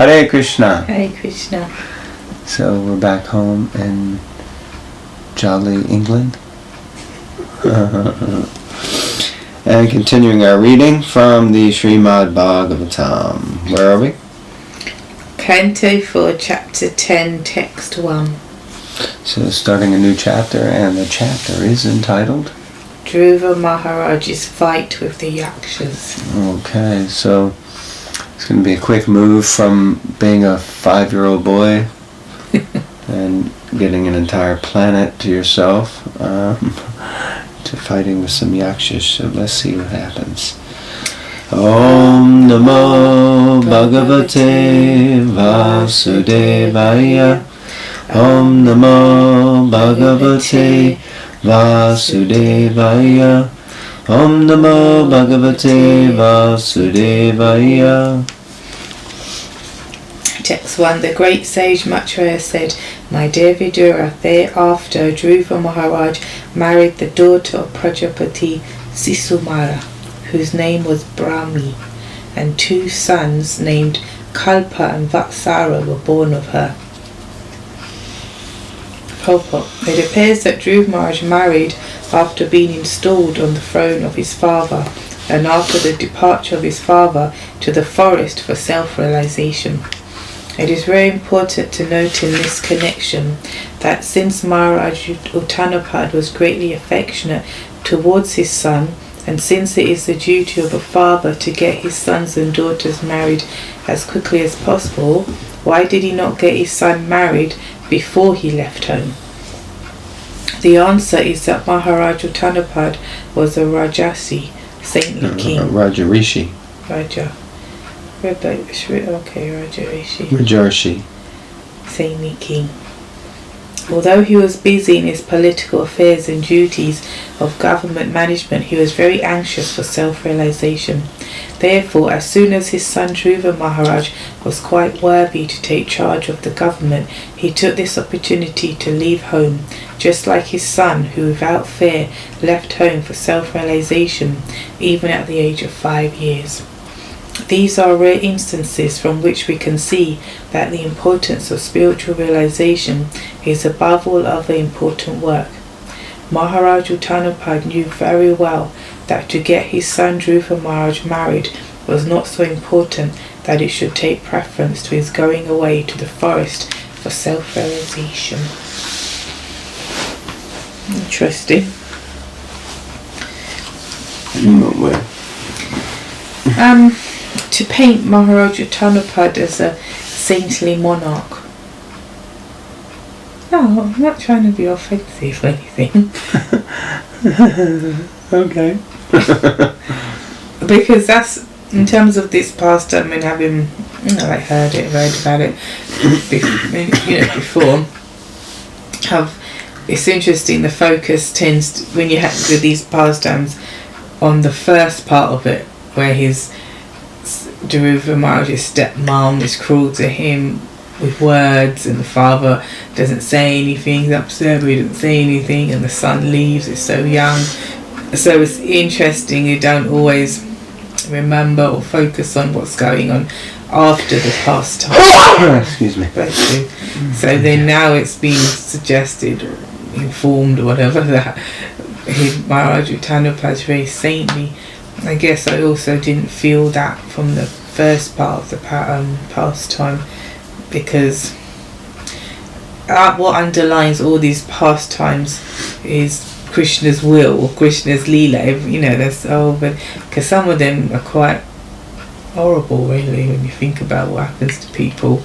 Hare Krishna. Hare Krishna. So we're back home in jolly England. And continuing our reading from the Srimad Bhagavatam. Where are we? Canto 4, Chapter 10, Text 1. So starting a new chapter, and the chapter is entitled Dhruva Maharaj's Fight with the Yakshas. Okay, so it's going to be a quick move from being a 5-year-old boy and getting an entire planet to yourself to fighting with some yakshas. So let's see what happens. Om Namo Bhagavate Vasudevaya. Om Namo Bhagavate Vasudevaya. Om Namo Bhagavate Vasudevaya. Text 1. The great sage Maitreya said, My dear Vidura, thereafter Dhruva Maharaj married the daughter of Prajapati Sisumara, whose name was Brahmi, and 2 sons named Kalpa and Vatsara were born of her. Purport. It appears that Dhruva Maharaj married after being installed on the throne of his father, and after the departure of his father to the forest for self-realization. It is very important to note in this connection that since Maharaj Uttanapad was greatly affectionate towards his son, and since it is the duty of a father to get his sons and daughters married as quickly as possible, why did he not get his son married before he left home? The answer is that Maharaj Uttanapad was a Rajasi, saintly king. Rajarishi. Raja. Okay, Rajarishi. Rajarshi. Saintly king. Although he was busy in his political affairs and duties of government management, he was very anxious for self-realization. Therefore, as soon as his son Dhruva Maharaj was quite worthy to take charge of the government, he took this opportunity to leave home, just like his son, who without fear left home for self-realization, even at the age of 5 years. These are rare instances from which we can see that the importance of spiritual realization is above all other important work. Maharaj Uttanapad knew very well that to get his son Dhruva Maharaj married was not so important that it should take preference to his going away to the forest for self-realization. Interesting. In what way? To paint Maharaj Uttanapad as a saintly monarch. No, I'm not trying to be offensive or anything. Okay. Because that's, in terms of this pastime and having, read about it before, it's interesting, the focus tends to, when you have with these pastimes, on the first part of it, where his Dhruva Maharaj's stepmom is cruel to him with words, and the father doesn't say anything, he's upset but he doesn't say anything, and the son leaves, he's so young. So it's interesting, you don't always remember or focus on what's going on after the pastime. Excuse me. Bless you. So then now it's been suggested or informed or whatever that Maharaj Uttanapad is very saintly. I guess I also didn't feel that from the first part of the pastime, because what underlines all these pastimes is Krishna's will or Krishna's Leela. Because some of them are quite horrible, really, when you think about what happens to people,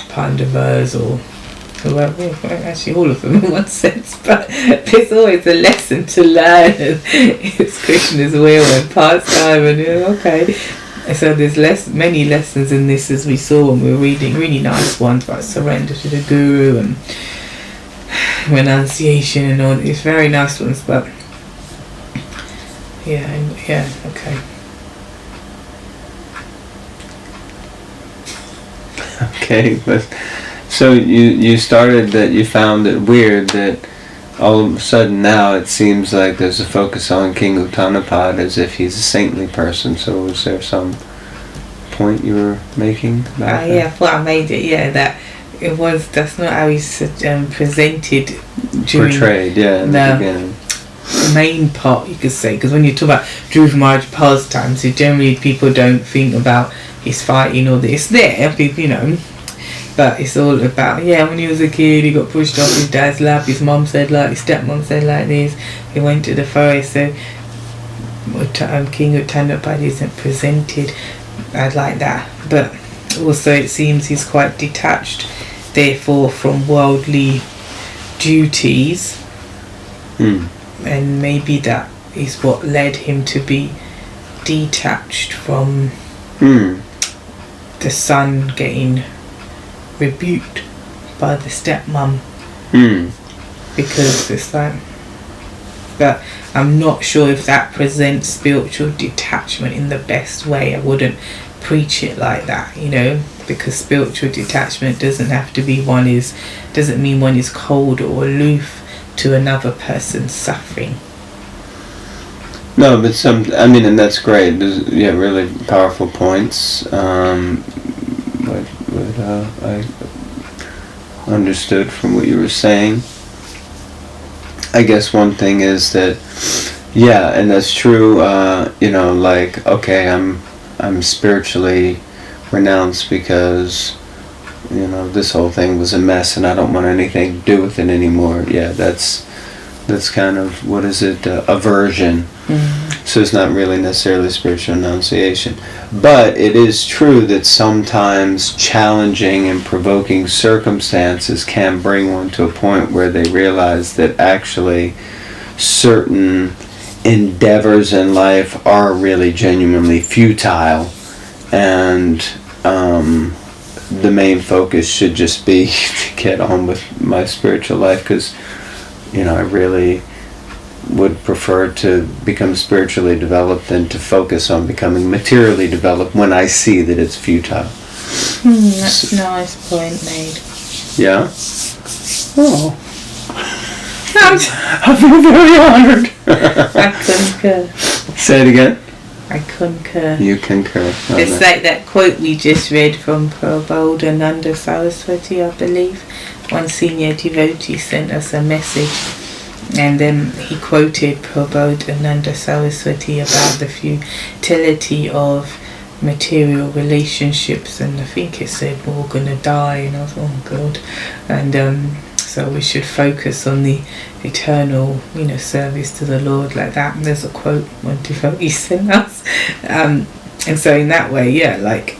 Pandavas or whoever, actually all of them in one sense, but there's always a lesson to learn. It's Krishna's will and pastime, and okay. So there's many lessons in this, as we saw when we were reading, really nice ones about surrender to the Guru and renunciation and all. It's very nice ones, but okay. Okay, but so you started that you found it weird that all of a sudden now it seems like there's a focus on King Uttanapad as if he's a saintly person. So was there some point you were making about that? Yeah, I thought I made it. Yeah, that's not how he's presented during portrayed. Yeah, in the beginning. Main part, you could say, because when you talk about Dhruva Maharaj pastimes, generally people don't think about his fighting or this. There, people, but it's all about, when he was a kid, he got pushed off his dad's lap, his mum said like, his stepmom said like this, he went to the forest. So King Uttanapad isn't presented like that, but also it seems he's quite detached, therefore, from worldly duties. And maybe that is what led him to be detached from the son getting rebuked by the stepmom. Because it's like, but I'm not sure if that presents spiritual detachment in the best way. I wouldn't preach it like that, because spiritual detachment doesn't mean one is cold or aloof to another person's suffering. No, but and that's great. There's, really powerful points. What I understood from what you were saying. I guess one thing is that, and that's true. Okay, I'm spiritually renounced because this whole thing was a mess and I don't want anything to do with it anymore. Yeah, that's kind of, aversion. So it's not really necessarily spiritual renunciation. But it is true that sometimes challenging and provoking circumstances can bring one to a point where they realize that actually certain endeavors in life are really genuinely futile, and the main focus should just be to get on with my spiritual life, because I really would prefer to become spiritually developed than to focus on becoming materially developed when I see that it's futile. That's a nice point made. Yeah? Oh. I feel very honored. I concur. Say it again. I concur. You concur. It's like that quote we just read from Prabhupada Saraswati, I believe. One senior devotee sent us a message, and then he quoted Prabhupada Saraswati about the futility of material relationships, and I think it said we're all going to die, and I was, oh God. And so we should focus on the eternal, service to the Lord, like that. And there's a quote one devotee sent us. And so in that way, like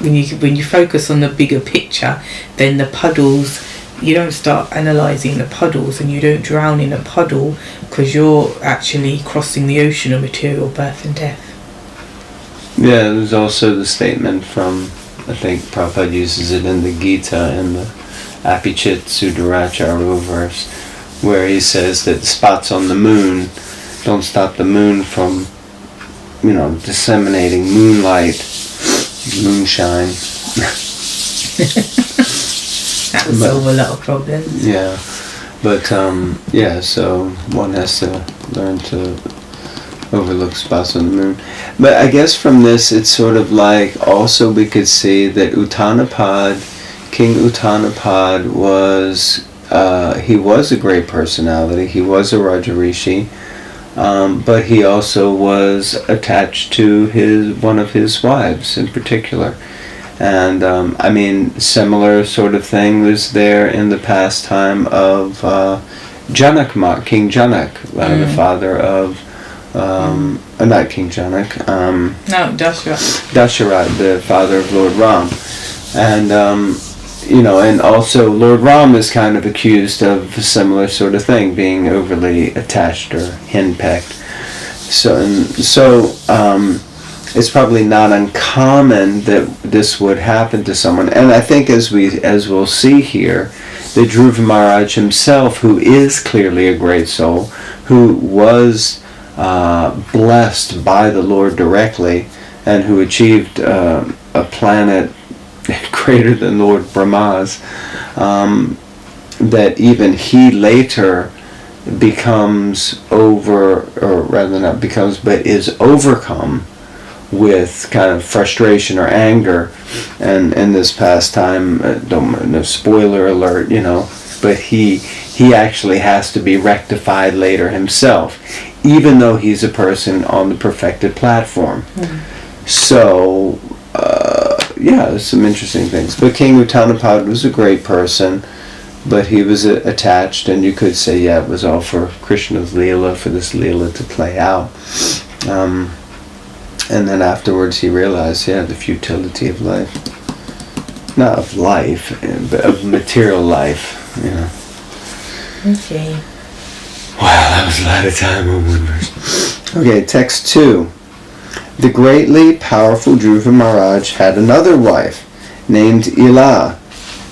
when you focus on the bigger picture, then the puddles, you don't start analysing the puddles, and you don't drown in a puddle, because you're actually crossing the ocean of material birth and death. Yeah, there's also the statement from, I think Prabhupada uses it in the Gita, in the Apichit Sudaracharu verse, where he says that the spots on the moon don't stop the moon from, disseminating moonlight, moonshine. That would solve a lot of problems. Yeah, but so one has to learn to overlook spots on the moon. But I guess from this, it's sort of like, also we could see that King Uttanapad was he was a great personality. He was a Rajarishi, but he also was attached to one of his wives in particular. And similar sort of thing was there in the pastime of King Janak, the father of not King Janak. No, Dasharat, the father of Lord Ram, and and also Lord Ram is kind of accused of a similar sort of thing, being overly attached or henpecked. So it's probably not uncommon that this would happen to someone. And I think as we'll see here, that Dhruva Maharaj himself, who is clearly a great soul, who was blessed by the Lord directly, and who achieved a planet greater than Lord Brahma's, that even he later becomes but is overcome with kind of frustration or anger, and in this pastime, no spoiler alert, but he actually has to be rectified later himself, even though he's a person on the perfected platform. So, there's some interesting things. But King Uttanapad was a great person, but he was attached, and you could say, it was all for Krishna's Leela, for this Leela to play out. And then afterwards he realized, the futility of life. Not of life, but of material life, Okay. Wow, that was a lot of time on one verse. Okay, text 2. The greatly powerful Dhruva Maharaj had another wife named Ila.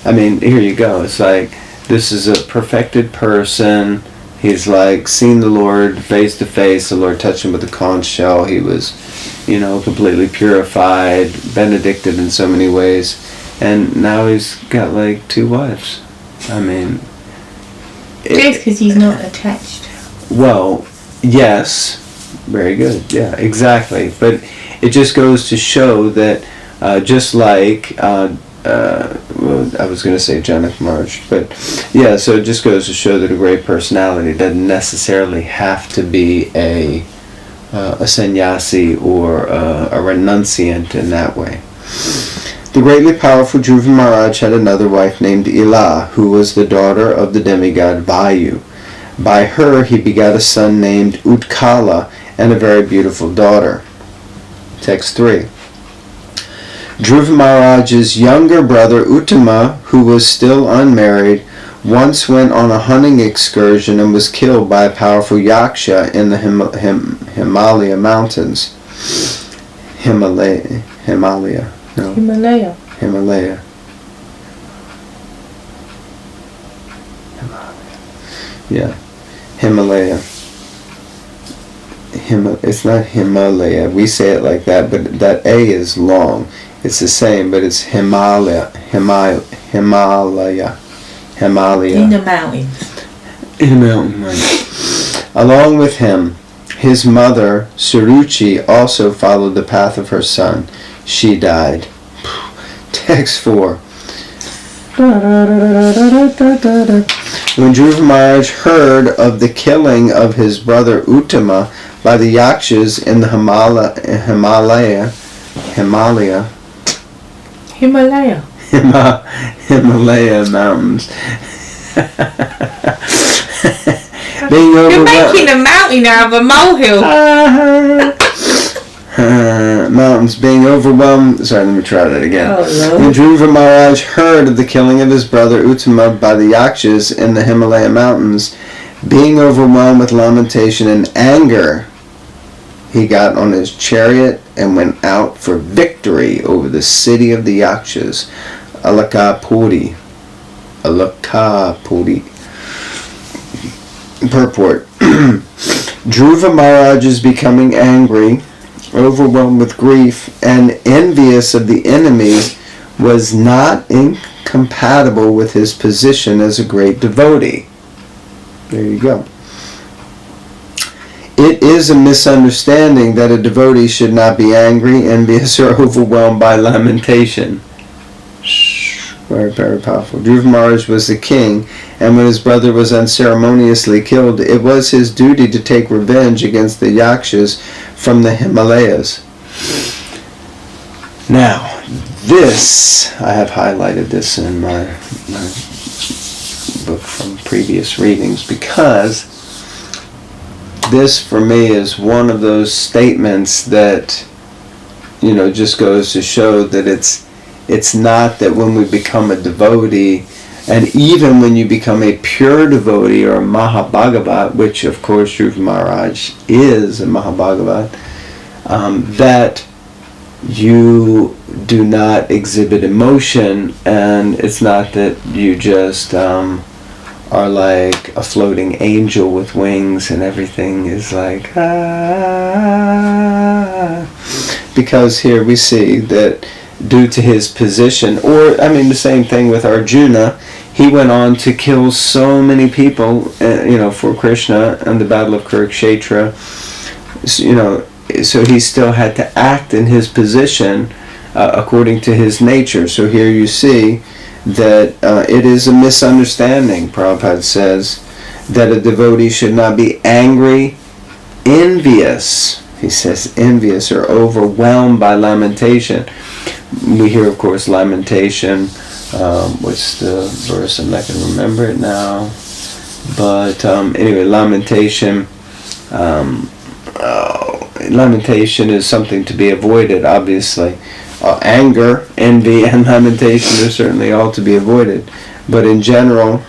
I mean, here you go. It's like, this is a perfected person. He's like seen the Lord face to face. The Lord touched him with a conch shell. He was, completely purified, benedicted in so many ways. And now he's got like 2 wives. I mean... Yes, because he's not attached. Well, yes. Very good. Yeah, exactly. But it just goes to show that just like... I was going to say Janak Maharaj, but so it just goes to show that a great personality doesn't necessarily have to be a sannyasi or a renunciant in that way. The greatly powerful Dhruva Maharaj had another wife named Ila, who was the daughter of the demigod Vayu. By her he begat a son named Utkala and a very beautiful daughter. Text 3. Dhruva Maharaj's younger brother Uttama, who was still unmarried, once went on a hunting excursion and was killed by a powerful yaksha in the Himalaya mountains. Himalaya. Yeah. Himalaya. It's not Himalaya. We say it like that, but that A is long. It's the same, but it's Himalaya. In the mountains. In the mountain, right. Along with him, his mother, Suruchi, also followed the path of her son. She died. Text 4. When Dhruva Maharaj heard of the killing of his brother Uttama by the yakshas in the Himalaya mountains. You're making a mountain out of a molehill. Mountains being overwhelmed. Sorry, let me try that again. When Dhruva Maharaj heard of the killing of his brother Uttama by the yakshas in the Himalaya mountains, being overwhelmed with lamentation and anger, he got on his chariot and went out for victory over the city of the yakshas, Alakapuri. Purport. Dhruva Maharaj is becoming angry, overwhelmed with grief, and envious of the enemies, was not incompatible with his position as a great devotee. There you go. It is a misunderstanding that a devotee should not be angry, envious, or overwhelmed by lamentation. Very, very powerful. Dhruva Maharaj was the king, and when his brother was unceremoniously killed, it was his duty to take revenge against the yakshas from the Himalayas. Now, this, I have highlighted this in my book from previous readings, because this for me is one of those statements that, just goes to show that it's not that when we become a devotee, and even when you become a pure devotee or a Mahabhagavat, which of course Dhruva Maharaj is a Mahabhagavat, that you do not exhibit emotion, and it's not that you just are like a floating angel with wings and everything is like because here we see that due to his position, or the same thing with Arjuna, he went on to kill so many people for Krishna in the Battle of Kurukshetra. so he still had to act in his position according to his nature. So here you see that it is a misunderstanding, Prabhupada says, that a devotee should not be angry, envious, he says envious, or overwhelmed by lamentation. We hear, of course, lamentation. What's the verse? I'm not going to remember it now. But anyway, lamentation. Lamentation is something to be avoided, obviously. Anger, envy, and lamentation are certainly all to be avoided. But in general,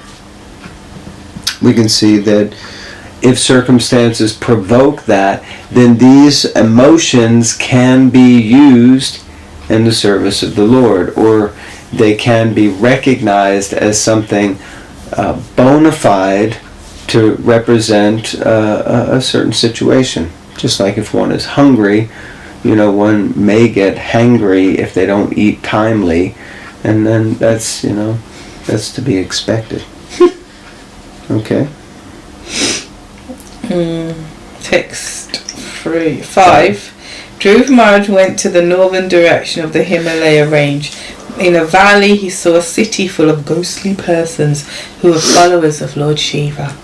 we can see that if circumstances provoke that, then these emotions can be used in the service of the Lord, or they can be recognized as something bona fide to represent a certain situation. Just like if one is hungry, one may get hangry if they don't eat timely, and then that's to be expected. Okay. Text 5. Dhruva Maharaj went to the northern direction of the Himalaya range. In a valley he saw a city full of ghostly persons who were followers of Lord Shiva.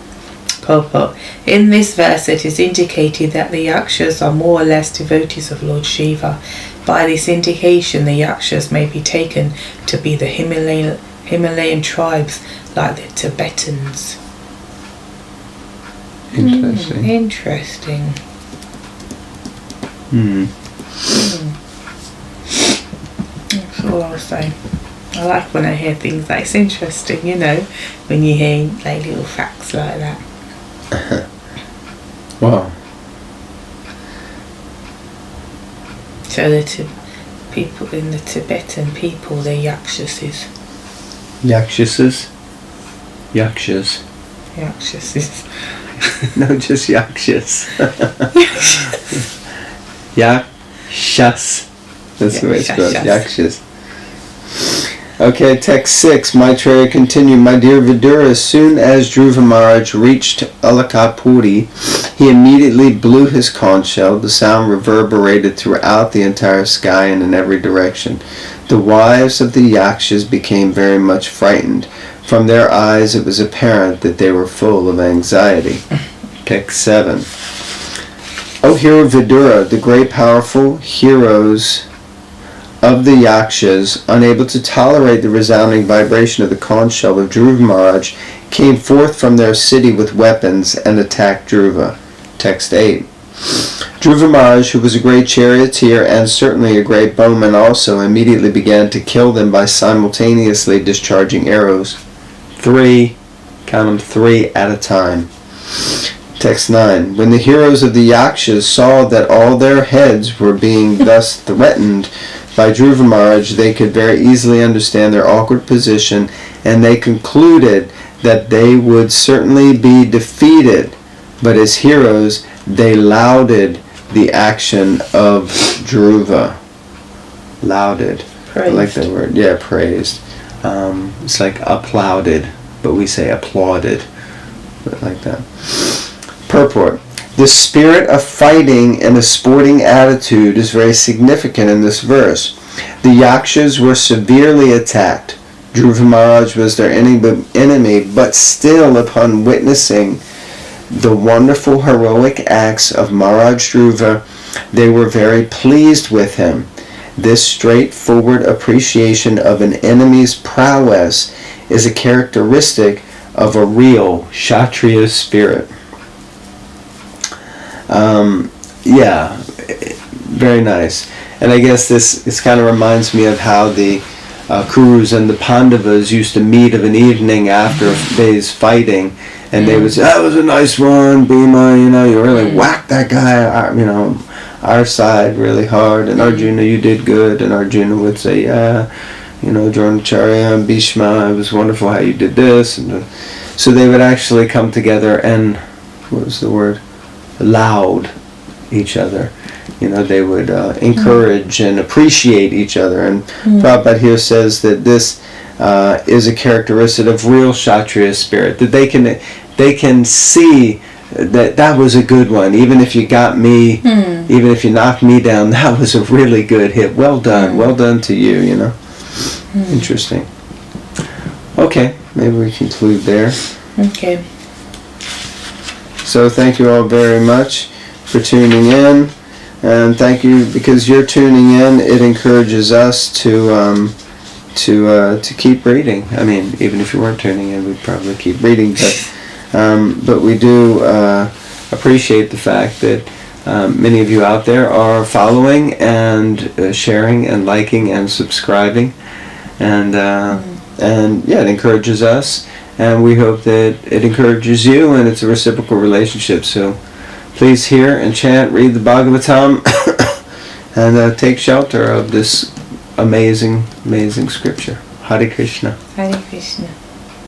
Purport. In this verse it is indicated that the Yakshas are more or less devotees of Lord Shiva. By this indication the Yakshas may be taken to be the Himalayan tribes like the Tibetans. Interesting. Interesting. That's all I'll say. I like when I hear things like it's interesting, when you hear like little facts like that. Wow. So the people in the Tibetan people, they're Yakshases. Yakshas? Yakshas. Yakshases. No, just Yakshas. Yakshas. That's the way it's spelled. Yakshas. Okay, text 6. Maitreya continued. My dear Vidura, as soon as Dhruva Maharaj reached Alakapuri, he immediately blew his conch shell. The sound reverberated throughout the entire sky and in every direction. The wives of the Yakshas became very much frightened. From their eyes it was apparent that they were full of anxiety. Text 7. O hero Vidura, the great powerful heroes of the Yakshas, unable to tolerate the resounding vibration of the conch shell of Dhruva Maharaj, came forth from their city with weapons and attacked Dhruva. Text 8. Dhruva Maharaj, who was a great charioteer and certainly a great bowman also, immediately began to kill them by simultaneously discharging arrows. 3, count them 3 at a time. Text 9. When the heroes of the Yakshas saw that all their heads were being thus threatened by Dhruva Maharaj, they could very easily understand their awkward position, and they concluded that they would certainly be defeated. But as heroes, they lauded the action of Dhruva. Lauded. Praised. I like that word. Yeah, praised. It's like applauded, but we say applauded. But like that. Purport. The spirit of fighting and a sporting attitude is very significant in this verse. The Yakshas were severely attacked. Dhruva Maharaj was their enemy, but still, upon witnessing the wonderful heroic acts of Maharaj Dhruva, they were very pleased with him. This straightforward appreciation of an enemy's prowess is a characteristic of a real Kshatriya spirit. Yeah, very nice. And I guess this kind of reminds me of how the Kurus and the Pandavas used to meet of an evening after a day's fighting, and they would say, that was a nice one, Bhima, you really whacked that guy, our side really hard, and Arjuna, you did good, and Arjuna would say, yeah, Dronacharya and Bhishma, it was wonderful how you did this, and so they would actually come together and, what was the word? Laud each other. They would encourage and appreciate each other. And Prabhupada here says that this is a characteristic of real Kshatriya spirit, that they can see that was a good one. Even if you got me, even if you knocked me down, that was a really good hit. Well done. Well done to you, you know. Interesting. Okay, maybe we conclude there. Okay. So thank you all very much for tuning in. And thank you, because you're tuning in, it encourages us to keep reading. I mean, even if you weren't tuning in, we'd probably keep reading. But we do appreciate the fact that many of you out there are following and sharing and liking and subscribing, and yeah, it encourages us, and we hope that it encourages you, and it's a reciprocal relationship. So please hear and chant, read the Bhagavatam, and take shelter of this amazing, amazing scripture. Hare Krishna. Hare Krishna.